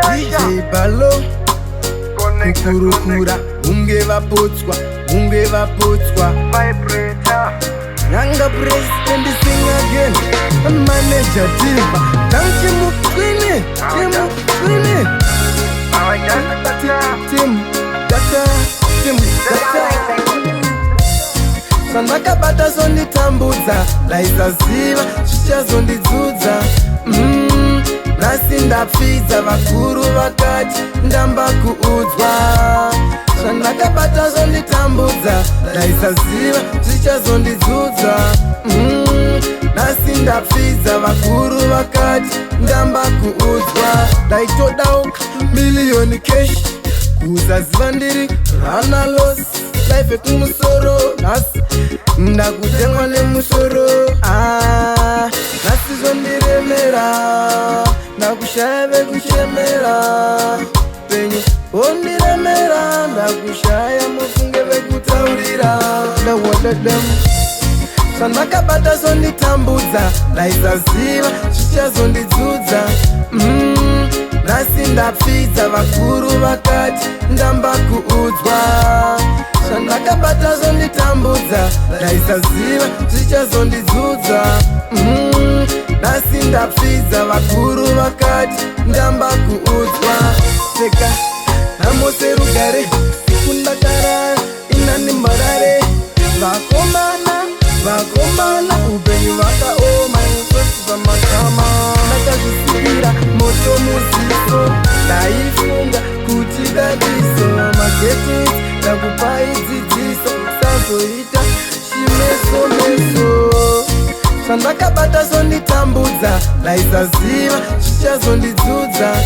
DJ Balo kukurukura unge vapotswa Nanga president sing again manager Diva Tanchi Mukwini Tim Sandakabata zonditambudza laisaziva zvichazondidzudza Nasi ndapfidza vakuru vakati ndamba kuudzwa Sandakabata zonditambudza laisaziva zvichazondidzudza Nasi ndapfidza vakuru vakati ndamba kuudzwa Daitodauka million cash kusaziva ndiri rana loss life kumusoro nasi ndakutengwa nemusoro nasi zondiremera ndakushaya vekushemera penyu ondiremera ndakushaya mufunge vekutaurira ndawadadamu Sandakabata zonditambudza laisaziva zvichazondidzudza Nasi ndapfidza vakuru vakati ndamba kuudzwa Sandakabata zonditambudza laisaziva zvichazondidzudza Nasi ndapfidza vakuru vakati ndamba kuudzwa Seka namose rugare sikundakarara inani mbarare Vakomana upenyu vakaoma nesosi pamatama Ndakazvisirira moto muziso ndaifunga kuti dadiso Mageti ndakupai dzidziso sazoita chimeso Sandakabata zonditambudza laisaziva zvichazondidzudza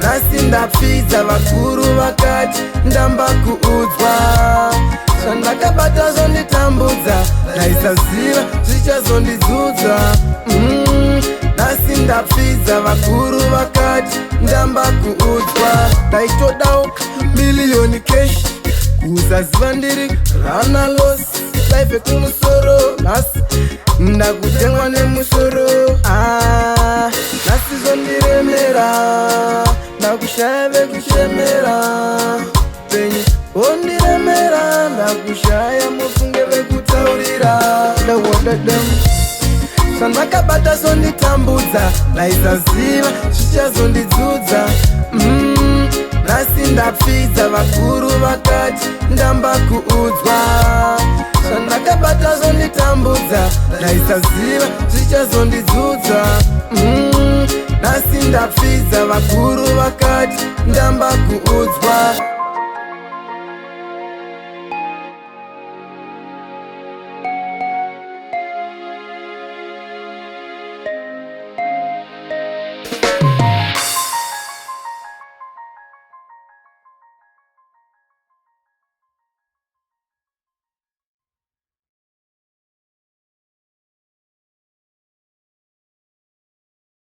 Nasi ndapfidza vakuru vakati ndamba kuudzwa Sandakabata zonditambudza laisaziva zvichazondidzudza Nasi ndapfidza vakuru vakati ndamba kuudzwa Daitodauka million cash kusaziva ndiri rana loss life kumusoro nasi ndakutengwa nemusoro Nasi zondiremera ndakushaya vekushemera penyu ondiremera ndakushaya mufunge vekutaurira ndawadadamu Sandakabata zonditambudza laisaziva zvichazondidzudza Nasi ndapfidza vakuru vakati ndamba kuudzwa Sandakabata zonditambudza laisaziva zvichazondidzudza Nasi ndapfidza vakuru vakati ndamba kuudzwa